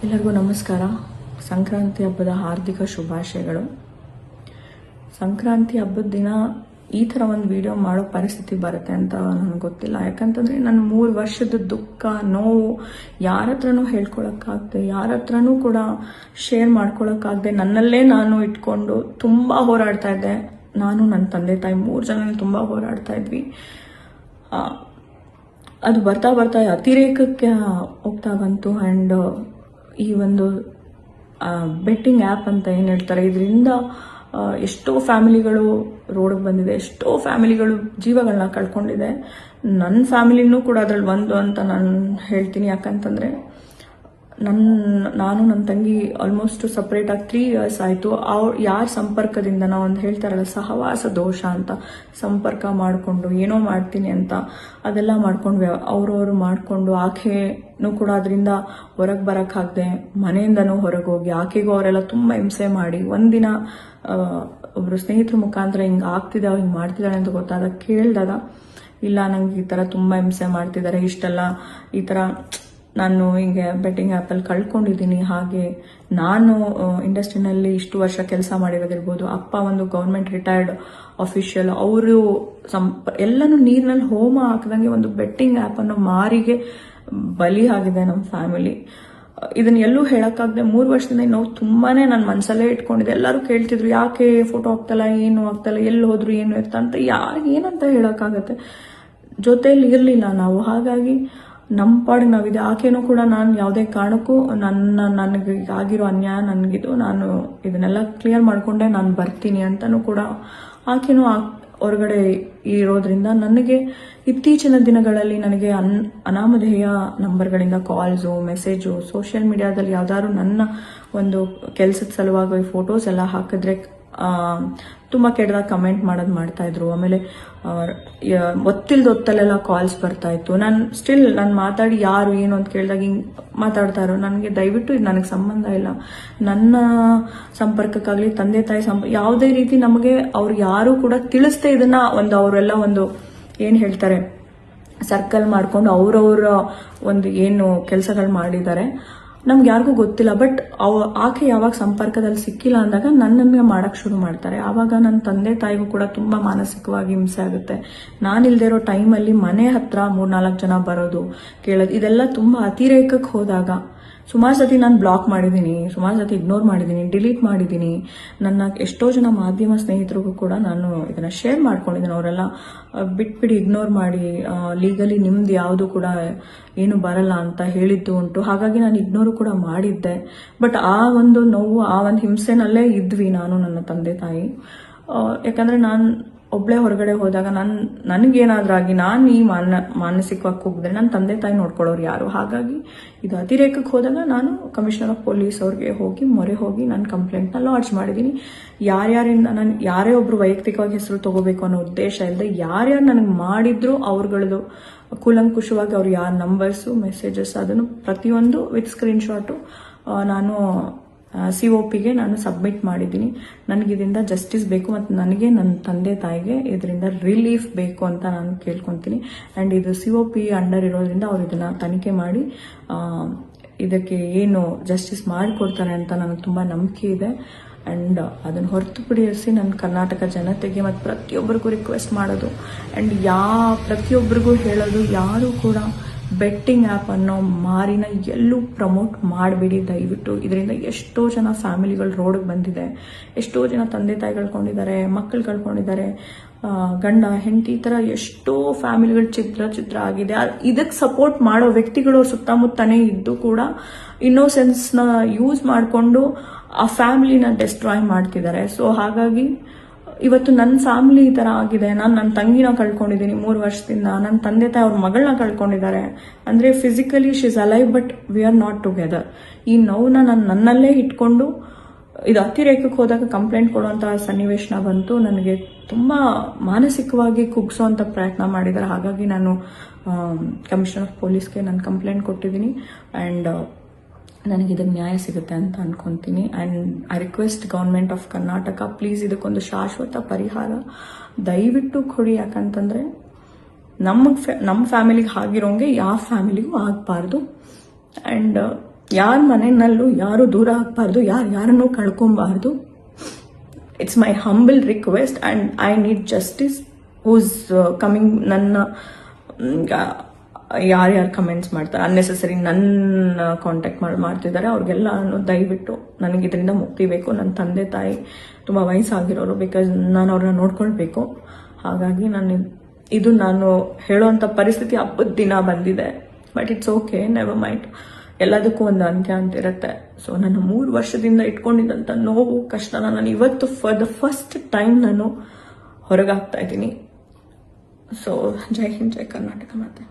ಎಲ್ಲರಿಗೂ ನಮಸ್ಕಾರ. ಸಂಕ್ರಾಂತಿ ಹಬ್ಬದ ಹಾರ್ದಿಕ ಶುಭಾಶಯಗಳು. ಸಂಕ್ರಾಂತಿ ಹಬ್ಬದ ದಿನ ಈ ಥರ ಒಂದು ವಿಡಿಯೋ ಮಾಡೋ ಪರಿಸ್ಥಿತಿ ಬರುತ್ತೆ ಅಂತ ನನಗೆ ಗೊತ್ತಿಲ್ಲ. ಯಾಕಂತಂದರೆ ನನ್ನ 3 ವರ್ಷದ ದುಃಖ ನೋವು ಯಾರ ಹತ್ರನೂ ಹೇಳ್ಕೊಳಕ್ಕಾಗದೆ, ಯಾರ ಹತ್ರನೂ ಕೂಡ ಶೇರ್ ಮಾಡ್ಕೊಳಕ್ಕಾಗದೆ ನನ್ನಲ್ಲೇ ನಾನು ಇಟ್ಕೊಂಡು ತುಂಬ ಹೋರಾಡ್ತಾ ಇದ್ದೆ. ನಾನು, ನನ್ನ ತಂದೆ ತಾಯಿ 3 ಜನ ತುಂಬ ಹೋರಾಡ್ತಾ ಇದ್ವಿ. ಅದು ಬರ್ತಾ ಬರ್ತಾ ಅತಿರೇಕಕ್ಕೆ ಹೋಗ್ತಾ ಬಂತು. ಆ್ಯಂಡ್ ಈ ಒಂದು ಬೆಟ್ಟಿಂಗ್ ಆ್ಯಪ್ ಅಂತ ಏನು ಹೇಳ್ತಾರೆ, ಇದರಿಂದ ಎಷ್ಟೋ ಫ್ಯಾಮಿಲಿಗಳು ರೋಡ್ಗೆ ಬಂದಿದೆ, ಎಷ್ಟೋ ಫ್ಯಾಮಿಲಿಗಳು ಜೀವಗಳನ್ನ ಕಳ್ಕೊಂಡಿದೆ. ನನ್ನ ಫ್ಯಾಮಿಲಿನೂ ಕೂಡ ಅದರಲ್ಲಿ ಒಂದು ಅಂತ ನಾನು ಹೇಳ್ತೀನಿ. ಯಾಕಂತಂದರೆ ನಾನು ನನ್ನ ತಂಗಿ ಆಲ್ಮೋಸ್ಟ್ ಸಪ್ರೇಟಾಗಿ 3 ಇಯರ್ಸ್ ಆಯಿತು. ಯಾರ ಸಂಪರ್ಕದಿಂದ ನಾವು ಒಂದು ಹೇಳ್ತಾರಲ್ಲ ಸಹವಾಸ ದೋಷ ಅಂತ, ಸಂಪರ್ಕ ಮಾಡಿಕೊಂಡು ಏನೋ ಮಾಡ್ತೀನಿ ಅಂತ ಅದೆಲ್ಲ ಮಾಡ್ಕೊಂಡು ಅವ್ರವ್ರು ಮಾಡಿಕೊಂಡು ಆಕೆನೂ ಕೂಡ ಅದರಿಂದ ಹೊರಗೆ ಬರೋಕ್ಕಾಗದೆ ಮನೆಯಿಂದನೂ ಹೊರಗೆ ಹೋಗಿ ಆಕೆಗೂ ಅವರೆಲ್ಲ ತುಂಬ ಹಿಂಸೆ ಮಾಡಿ ಒಂದಿನ ಒಬ್ಬರು ಸ್ನೇಹಿತರ ಮುಖಾಂತರ ಹಿಂಗೆ ಆಗ್ತಿದ್ದಾವೆ, ಹಿಂಗೆ ಮಾಡ್ತಿದ್ದಾಳೆ ಅಂತ ಗೊತ್ತಾದಾಗ ಕೇಳಿದಾಗ, ಇಲ್ಲ ನಂಗೆ ಈ ಥರ ತುಂಬ ಹಿಂಸೆ ಮಾಡ್ತಿದ್ದಾರೆ, ಇಷ್ಟೆಲ್ಲ ಈ ಥರ ನಾನು ಹಿಂಗೆ ಬೆಟ್ಟಿಂಗ್ ಆ್ಯಪಲ್ಲಿ ಕಳ್ಕೊಂಡಿದ್ದೀನಿ. ಹಾಗೆ ನಾನು ಇಂಡಸ್ಟ್ರಿನಲ್ಲಿ ಇಷ್ಟು ವರ್ಷ ಕೆಲಸ ಮಾಡಿರೋದಿರ್ಬೋದು, ಅಪ್ಪ ಒಂದು ಗೌರ್ಮೆಂಟ್ ರಿಟೈರ್ಡ್ ಆಫೀಷಿಯಲ್, ಅವರು ಎಲ್ಲನೂ ನೀರಿನಲ್ಲಿ ಹೋಮ ಹಾಕಿದಂಗೆ ಒಂದು ಬೆಟ್ಟಿಂಗ್ ಆ್ಯಪನ್ನು ಮಾರಿಗೆ ಬಲಿ ಆಗಿದೆ ನಮ್ಮ ಫ್ಯಾಮಿಲಿ. ಇದನ್ನ ಎಲ್ಲೂ ಹೇಳೋಕ್ಕಾಗದೆ 3 ವರ್ಷದಿಂದ ನಾವು ತುಂಬಾನೇ ನನ್ನ ಮನಸ್ಸಲ್ಲೇ ಇಟ್ಕೊಂಡಿದ್ದೆ. ಎಲ್ಲರೂ ಕೇಳ್ತಿದ್ರು, ಯಾಕೆ ಫೋಟೋ ಹಾಕ್ತಲ್ಲ, ಏನು ಆಗ್ತಲ್ಲ, ಎಲ್ಲಿ ಹೋದ್ರು, ಏನು ಇರ್ತ ಅಂತ. ಏನಂತ ಹೇಳೋಕ್ಕಾಗತ್ತೆ, ಜೊತೆಯಲ್ಲಿ ಇರಲಿಲ್ಲ ನಾವು. ಹಾಗಾಗಿ ನಮ್ಮ ಪಾಡಿಗೆ ನಾವಿದೆ. ಆಕೆನೂ ಕೂಡ ನಾನು ಯಾವುದೇ ಕಾರಣಕ್ಕೂ ನನಗೆ ಆಗಿರೋ ಅನ್ಯಾಯ ನನಗಿದು, ನಾನು ಇದನ್ನೆಲ್ಲ ಕ್ಲಿಯರ್ ಮಾಡಿಕೊಂಡೆ ನಾನು ಬರ್ತೀನಿ ಅಂತಲೂ ಕೂಡ ಆಕೆನೂ ಹೊರಗಡೆ ಇರೋದ್ರಿಂದ ನನಗೆ ಇತ್ತೀಚಿನ ದಿನಗಳಲ್ಲಿ ನನಗೆ ಅನಾಮಧೇಯ ನಂಬರ್ಗಳಿಂದ ಕಾಲ್ಸು, ಮೆಸೇಜು, ಸೋಷಿಯಲ್ ಮೀಡಿಯಾದಲ್ಲಿ ಯಾವ್ದಾದ್ರು ನನ್ನ ಒಂದು ಕೆಲಸದ ಸಲುವಾಗಿ ಫೋಟೋಸ್ ಎಲ್ಲ ಹಾಕಿದ್ರೆ ತುಂಬ ಕೆಟ್ಟದಾಗ ಕಮೆಂಟ್ ಮಾಡ್ತಾ ಇದ್ರು. ಆಮೇಲೆ ಒತ್ತಲ್ಲೆಲ್ಲ ಕಾಲ್ಸ್ ಬರ್ತಾ ಇತ್ತು. ನಾನು ಮಾತಾಡಿ ಯಾರು ಏನು ಅಂತ ಕೇಳಿದಾಗ ಹಿಂಗೆ ಮಾತಾಡ್ತಾ ಇರೋ, ನನಗೆ ದಯವಿಟ್ಟು ಇದು ನನಗೆ ಸಂಬಂಧ ಇಲ್ಲ. ನನ್ನ ಸಂಪರ್ಕಕ್ಕಾಗಲಿ ತಂದೆ ತಾಯಿ ಯಾವುದೇ ರೀತಿ ನಮಗೆ ಅವ್ರು ಯಾರು ಕೂಡ ತಿಳಿಸ್ದೆ ಇದನ್ನ ಅವರೆಲ್ಲ ಒಂದು ಏನು ಹೇಳ್ತಾರೆ ಸರ್ಕಲ್ ಮಾಡ್ಕೊಂಡು ಅವ್ರವ್ರ ಒಂದು ಏನು ಕೆಲಸಗಳು ಮಾಡಿದ್ದಾರೆ, ನಮ್ಗೆ ಯಾರಿಗೂ ಗೊತ್ತಿಲ್ಲ. ಬಟ್ ಆಕೆ ಯಾವಾಗ ಸಂಪರ್ಕದಲ್ಲಿ ಸಿಕ್ಕಿಲ್ಲ ಅಂದಾಗ ನನ್ನನ್ನು ಮಾಡಕ್ ಶುರು ಮಾಡ್ತಾರೆ. ಆವಾಗ ನನ್ನ ತಂದೆ ತಾಯಿಗೂ ಕೂಡ ತುಂಬಾ ಮಾನಸಿಕವಾಗಿ ಹಿಂಸೆ ಆಗುತ್ತೆ. ನಾನಿಲ್ದೇ ಇರೋ ಟೈಮಲ್ಲಿ ಮನೆ ಹತ್ರ 3-4 ಜನ ಬರೋದು, ಕೇಳೋದು, ಇದೆಲ್ಲ ತುಂಬಾ ಅತಿರೇಕಕ್ಕೆ ಹೋದಾಗ ಸುಮಾರು ಸತಿ ನಾನು ಬ್ಲಾಕ್ ಮಾಡಿದ್ದೀನಿ, ಸುಮಾರು ಸತಿ ಇಗ್ನೋರ್ ಮಾಡಿದ್ದೀನಿ, ಡಿಲೀಟ್ ಮಾಡಿದ್ದೀನಿ. ನನ್ನ ಎಷ್ಟೋ ಜನ ಮಾಧ್ಯಮ ಸ್ನೇಹಿತರಿಗೂ ಕೂಡ ನಾನು ಇದನ್ನ ಶೇರ್ ಮಾಡ್ಕೊಂಡಿದ್ದೀನಿ. ಅವರೆಲ್ಲ ಬಿಟ್ಬಿಡಿ, ಇಗ್ನೋರ್ ಮಾಡಿ, ಲೀಗಲಿ ನಿಮ್ದು ಯಾವುದು ಕೂಡ ಏನು ಬರಲ್ಲ ಅಂತ ಹೇಳಿದ್ದು ಉಂಟು. ಹಾಗಾಗಿ ನಾನು ಇಗ್ನೋರು ಕೂಡ ಮಾಡಿದ್ದೆ. ಬಟ್ ಆ ಒಂದು ನೋವು, ಆ ಒಂದು ಹಿಂಸೆನಲ್ಲೇ ಇದ್ವಿ ನಾನು, ನನ್ನ ತಂದೆ ತಾಯಿ. ಯಾಕಂದ್ರೆ ನಾನು ಒಬ್ಳೆ ಹೊರಗಡೆ ಹೋದಾಗ ನನಗೇನಾದ್ರೂ ಆಗಿ ನಾನು ಈ ಮಾನಸಿಕವಾಗಿ ಕುಗ್ದ್ರೆ ನನ್ನ ತಂದೆ ತಾಯಿ ನೋಡ್ಕೊಳ್ಳೋರು ಯಾರು. ಹಾಗಾಗಿ ಇದು ಅತಿರೇಕಕ್ಕೆ ಹೋದಾಗ ನಾನು ಕಮಿಷನರ್ ಆಫ್ ಪೊಲೀಸ್ ಅವ್ರಿಗೆ ಮೊರೆ ಹೋಗಿ ನನ್ನ ಕಂಪ್ಲೇಂಟ್ನ ಲಾಡ್ಜ್ ಮಾಡಿದ್ದೀನಿ. ಯಾರ್ಯಾರಿಂದ ನಾನು ಯಾರೇ ಒಬ್ರು ವೈಯಕ್ತಿಕವಾಗಿ ಹೆಸರು ತಗೋಬೇಕು ಅನ್ನೋ ಉದ್ದೇಶ ಇಲ್ಲದೆ ಯಾರ್ಯಾರು ನನಗೆ ಮಾಡಿದ್ರು ಅವ್ರಗಳದು ಕೂಲಂಕುಷವಾಗಿ ಅವ್ರು ಯಾರ ನಂಬರ್ಸು, ಮೆಸೇಜಸ್ ಅದನ್ನು ಪ್ರತಿಯೊಂದು ವಿತ್ ಸ್ಕ್ರೀನ್ಶಾಟು ನಾನು COPಗೆ ನಾನು ಸಬ್ಮಿಟ್ ಮಾಡಿದ್ದೀನಿ. ನನಗೆ ಇದರಿಂದ ಜಸ್ಟಿಸ್ ಬೇಕು ಮತ್ತು ನನಗೆ ನನ್ನ ತಂದೆ ತಾಯಿಗೆ ಇದರಿಂದ ರಿಲೀಫ್ ಬೇಕು ಅಂತ ನಾನು ಕೇಳ್ಕೊತೀನಿ. ಆ್ಯಂಡ್ ಇದು COP ಅಂಡರ್ ಇರೋದ್ರಿಂದ ಅವ್ರು ಇದನ್ನ ತನಿಖೆ ಮಾಡಿ ಇದಕ್ಕೆ ಏನು ಜಸ್ಟಿಸ್ ಮಾಡಿಕೊಡ್ತಾರೆ ಅಂತ ನನಗೆ ತುಂಬ ನಂಬಿಕೆ ಇದೆ. ಆ್ಯಂಡ್ ಅದನ್ನು ಹೊರತುಪಡಿಸಿ ನನ್ನ ಕರ್ನಾಟಕ ಜನತೆಗೆ ಮತ್ತು ಪ್ರತಿಯೊಬ್ಬರಿಗೂ ರಿಕ್ವೆಸ್ಟ್ ಮಾಡೋದು, ಆ್ಯಂಡ್ ಪ್ರತಿಯೊಬ್ಬರಿಗೂ ಹೇಳೋದು, ಯಾರು ಕೂಡ ಬೆಟ್ಟಿಂಗ್ ಆ್ಯಪ್ ಅನ್ನೋ ಮಾರಿನ ಎಲ್ಲೂ ಪ್ರಮೋಟ್ ಮಾಡಬೇಡಿ ದಯವಿಟ್ಟು. ಇದರಿಂದ ಎಷ್ಟೋ ಜನ ಫ್ಯಾಮಿಲಿಗಳು ರೋಡ್ಗೆ ಬಂದಿದೆ, ಎಷ್ಟೋ ಜನ ತಂದೆ ತಾಯಿ ಕಳ್ಕೊಂಡಿದ್ದಾರೆ, ಮಕ್ಕಳು ಕಳ್ಕೊಂಡಿದ್ದಾರೆ, ಗಂಡ ಹೆಂಡತಿ, ಈ ಥರ ಎಷ್ಟೋ ಫ್ಯಾಮಿಲಿಗಳು ಚಿತ್ರ ಆಗಿದೆ. ಇದಕ್ಕೆ ಸಪೋರ್ಟ್ ಮಾಡೋ ವ್ಯಕ್ತಿಗಳು ಸುತ್ತಮುತ್ತನೇ ಇದ್ದು ಕೂಡ ಇನ್ನೋಸೆನ್ಸ್ನ ಯೂಸ್ ಮಾಡಿಕೊಂಡು ಆ ಫ್ಯಾಮಿಲಿನ ಡೆಸ್ಟ್ರಾಯ್ ಮಾಡ್ತಿದ್ದಾರೆ. ಸೊ ಹಾಗಾಗಿ ಇವತ್ತು ನನ್ನ ಫ್ಯಾಮಿಲಿ ಈ ಥರ ಆಗಿದೆ. ನಾನು ನನ್ನ ತಂಗಿನ ಕಳ್ಕೊಂಡಿದ್ದೀನಿ 3 ವರ್ಷದಿಂದ, ನನ್ನ ತಂದೆ ತಾಯಿ ಅವ್ರ ಮಗಳನ್ನ ಕಳ್ಕೊಂಡಿದ್ದಾರೆ. ಅಂದರೆ physically she is alive but we are not together. ಈ ನೋವನ್ನ ನಾನು ನನ್ನಲ್ಲೇ ಇಟ್ಕೊಂಡು ಇದು ಅತಿರೇಕಕ್ಕೆ ಹೋದಾಗ ಕಂಪ್ಲೇಂಟ್ ಕೊಡುವಂತಹ ಸನ್ನಿವೇಶನ ಬಂತು. ನನಗೆ ತುಂಬ ಮಾನಸಿಕವಾಗಿ ಕುಗ್ಸೋವಂಥ ಪ್ರಯತ್ನ ಮಾಡಿದ್ದಾರೆ. ಹಾಗಾಗಿ ನಾನು ಕಮಿಷನರ್ ಆಫ್ ಪೊಲೀಸ್ಗೆ ನಾನು ಕಂಪ್ಲೇಂಟ್ ಕೊಟ್ಟಿದ್ದೀನಿ. ಆ್ಯಂಡ್ ನನಗೆ ಇದಕ್ಕೆ ನ್ಯಾಯ ಸಿಗುತ್ತೆ ಅಂತ ಅನ್ಕೊಂತೀನಿ. And I request government of Karnataka, please ಇದಕ್ಕೊಂದು ಶಾಶ್ವತ ಪರಿಹಾರ ದಯವಿಟ್ಟು ಕೊಡಿ. ಯಾಕಂತಂದರೆ ನಮ್ಮ ಫ್ಯಾಮಿಲಿಗೆ ಆಗಿರೋಂಗೆ ಯಾವ ಫ್ಯಾಮಿಲಿಗೂ ಆಗಬಾರ್ದು. ಆ್ಯಂಡ್ ಯಾರ ಮನೆಯಲ್ಲೂ ಯಾರು ದೂರ ಆಗಬಾರ್ದು, ಯಾರನ್ನೂ ಕಳ್ಕೊಬಾರ್ದು. It's my humble request and I need justice. Who's coming ನನ್ನ ಯಾರ್ಯಾರು ಕಮೆಂಟ್ಸ್ ಮಾಡ್ತಾರೆ ಅನ್ನೆಸೆಸರಿ ನನ್ನ ಕಾಂಟ್ಯಾಕ್ಟ್ ಮಾಡ್ತಿದ್ದಾರೆ ಅವ್ರಿಗೆಲ್ಲ ದಯವಿಟ್ಟು ನನಗೆ ಇದರಿಂದ ಮುಕ್ತಿ ಬೇಕು. ನನ್ನ ತಂದೆ ತಾಯಿ ತುಂಬ ವಯಸ್ಸಾಗಿರೋರು, ಬಿಕಾಸ್ ನಾನು ಅವ್ರನ್ನ ನೋಡ್ಕೊಳ್ಬೇಕು. ಹಾಗಾಗಿ ನಾನು ಹೇಳೋವಂಥ ಪರಿಸ್ಥಿತಿ ಹಬ್ಬದ ದಿನ ಬಂದಿದೆ. But it's okay, never mind. ಎಲ್ಲದಕ್ಕೂ ಒಂದು ಅಂತ್ಯ ಅಂತ ಇರುತ್ತೆ. ಸೊ ನಾನು 3 ವರ್ಷದಿಂದ ಇಟ್ಕೊಂಡಿದ್ದಂಥ ನೋವು ಕಷ್ಟನ ನಾನು ಇವತ್ತು ಫಾರ್ ದ ಫಸ್ಟ್ ಟೈಮ್ ನಾನು ಹೊರಗಾಗ್ತಾ ಇದ್ದೀನಿ. ಸೊ ಜೈ ಹಿಂದ್, ಜೈ ಕರ್ನಾಟಕ ಮಾತೆ.